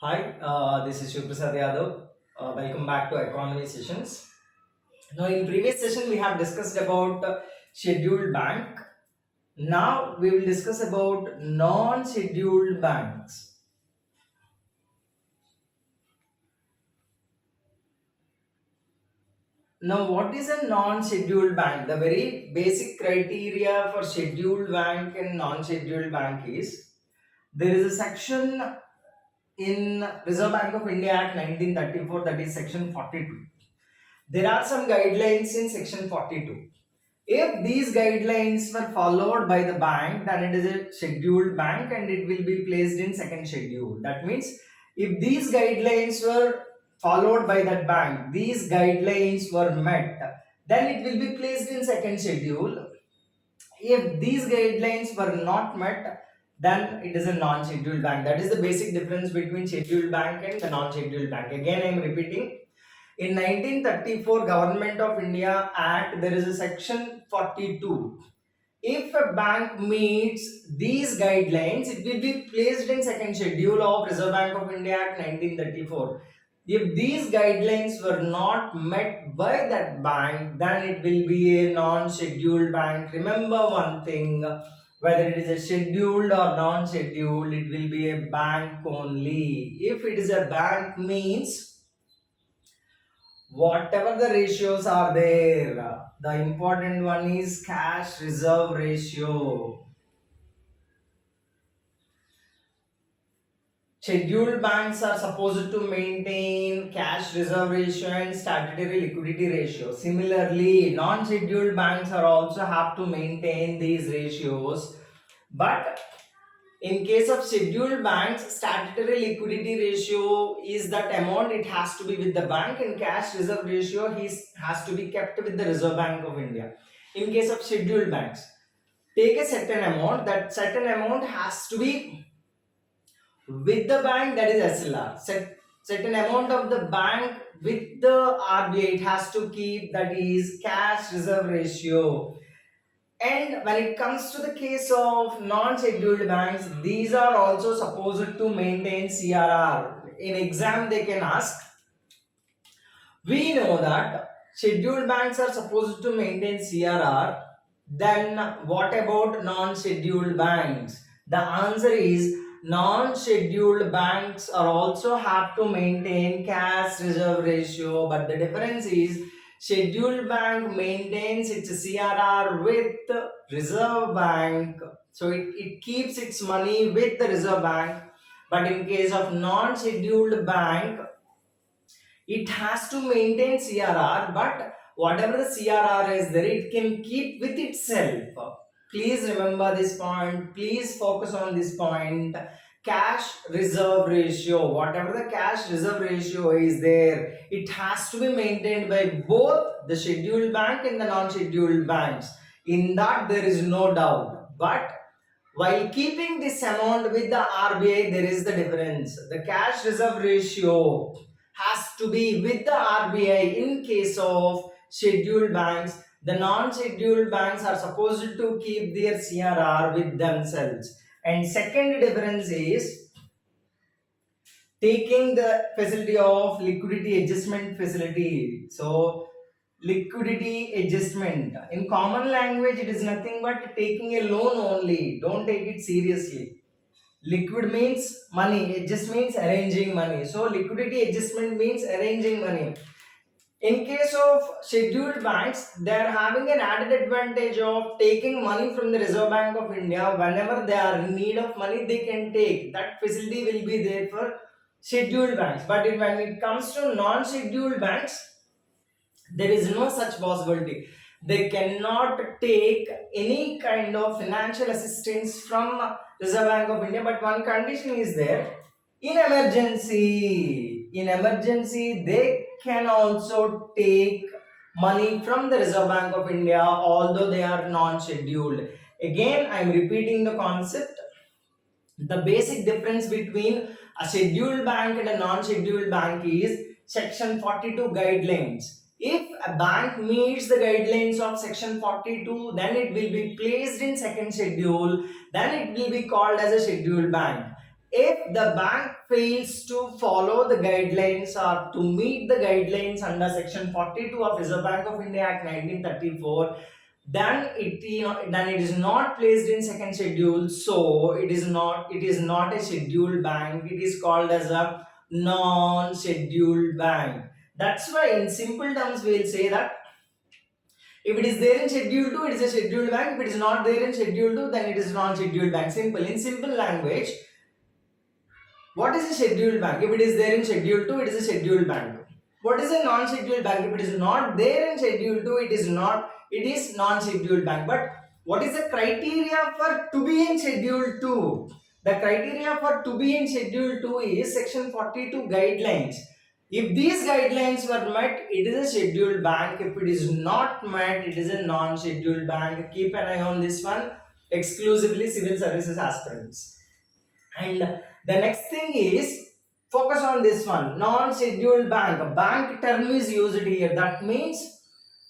Hi, this is Shivprasad Yadav. Welcome back to Economy Sessions. Now, in previous session, we have discussed about scheduled bank. Now, we will discuss about non-scheduled banks. Now, what is a non-scheduled bank? The very basic criteria for scheduled bank and non-scheduled bank is there is a section in Reserve Bank of India Act 1934, that is section 42. There are some guidelines in section 42. If these guidelines were followed by the bank, then it is a scheduled bank and it will be placed in second schedule. That means if these guidelines were followed by that bank, these guidelines were met, then it will be placed in second schedule. If these guidelines were not met, then it is a non-scheduled bank. That is the basic difference between scheduled bank and the non-scheduled bank. Again, I am repeating. In 1934 Government of India Act, there is a section 42. If a bank meets these guidelines, it will be placed in second schedule of Reserve Bank of India Act 1934. If these guidelines were not met by that bank, then it will be a non-scheduled bank. Remember one thing, whether it is a scheduled or non-scheduled, it will be a bank only. If it is a bank means whatever the ratios are there, the important one is cash reserve ratio. Scheduled banks are supposed to maintain cash reserve ratio and statutory liquidity ratio. Similarly, non-scheduled banks are also have to maintain these ratios. But in case of scheduled banks, statutory liquidity ratio is that amount it has to be with the bank, and cash reserve ratio has to be kept with the Reserve Bank of India. In case of scheduled banks, take a certain amount, that certain amount has to be with the bank, that is SLR. Certain amount of the bank with the RBI it has to keep, that is cash reserve ratio. And when it comes to the case of non-scheduled banks, these are also supposed to maintain CRR. In exam, they can ask. We know that scheduled banks are supposed to maintain CRR. Then what about non-scheduled banks? The answer is non-scheduled banks are also have to maintain cash reserve ratio, but the difference is scheduled bank maintains its CRR with Reserve Bank, so it keeps its money with the Reserve Bank. But in case of non-scheduled bank, it has to maintain CRR, but whatever the CRR is there, it can keep with itself. Please remember this point. Please focus on this point. Cash reserve ratio, whatever the cash reserve ratio is there, it has to be maintained by both the scheduled bank and the non-scheduled banks. In that, there is no doubt. But while keeping this amount with the RBI, there is the difference. The cash reserve ratio has to be with the RBI in case of scheduled banks. The non-scheduled banks are supposed to keep their CRR with themselves. And second difference is taking the facility of liquidity adjustment facility. So liquidity adjustment, in common language, it is nothing but taking a loan only. Don't take it seriously. Liquid means money, it just means arranging money. So liquidity adjustment means arranging money. In case of scheduled banks, they are having an added advantage of taking money from the Reserve Bank of India. Whenever they are in need of money, they can take. That facility will be there for scheduled banks. But when it comes to non-scheduled banks, there is no such possibility. They cannot take any kind of financial assistance from Reserve Bank of India, but one condition is there. In emergency they can also take money from the Reserve Bank of India, although they are non-scheduled. Again, I am repeating the concept. The basic difference between a scheduled bank and a non-scheduled bank is section 42 guidelines. If a bank meets the guidelines of section 42, then it will be placed in second schedule, then it will be called as a scheduled bank. If the bank fails to follow the guidelines or to meet the guidelines under section 42 of Reserve Bank of India Act 1934, then it is not placed in second schedule, so it is not a scheduled bank. It is called as a non-scheduled bank. That's why in simple terms we'll say that if it is there in schedule 2, it is a scheduled bank. If it is not there in schedule 2, then it is non-scheduled bank. Simple. In simple language, what is a scheduled bank? If it is there in schedule 2, it is a scheduled bank. What is a non-scheduled bank? If it is not there in schedule 2, it is non-scheduled bank. But what is the criteria for to be in schedule 2? The criteria for to be in schedule 2 is section 42 guidelines. If these guidelines were met, it is a scheduled bank. If it is not met, it is a non-scheduled bank. Keep an eye on this one. Exclusively civil services aspirants. And the next thing is focus on this one, non-scheduled bank. A bank term is used here. That means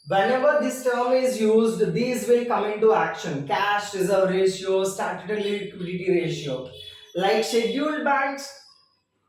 whenever this term is used, these will come into action. Cash reserve ratio, statutory liquidity ratio. Like scheduled banks,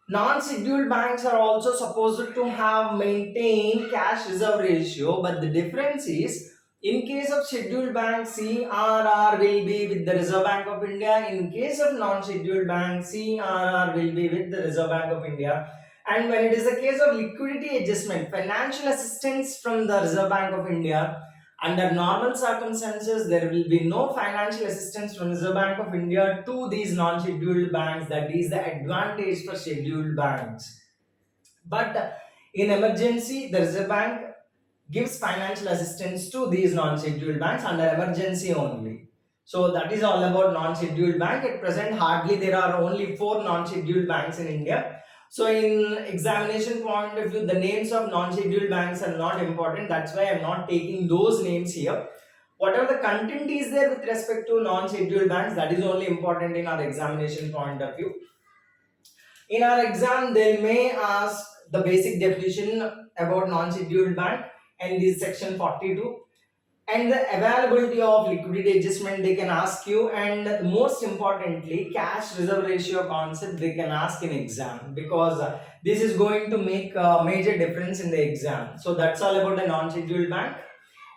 non-scheduled banks are also supposed to have maintained cash reserve ratio, but the difference is in case of scheduled bank, CRR will be with the Reserve Bank of India. In case of non-scheduled bank, CRR will be with the Reserve Bank of India. And when it is a case of liquidity adjustment, financial assistance from the Reserve Bank of India, under normal circumstances, there will be no financial assistance from Reserve Bank of India to these non-scheduled banks. That is the advantage for scheduled banks. But in emergency, the Reserve Bank gives financial assistance to these non-scheduled banks under emergency only. So that is all about non-scheduled bank. At present, hardly there are only 4 non-scheduled banks in India. So in examination point of view, the names of non-scheduled banks are not important. That's why I'm not taking those names here. Whatever the content is there with respect to non-scheduled banks, that is only important in our examination point of view. In our exam, they may ask the basic definition about non-scheduled bank and this section 42, and the availability of liquidity adjustment they can ask you, and most importantly cash reserve ratio concept they can ask in exam, because this is going to make a major difference in the exam. So that's all about the non-scheduled bank.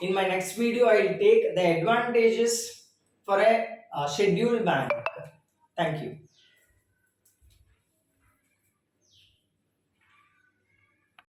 In my next video I will take the advantages for a scheduled bank. Thank you.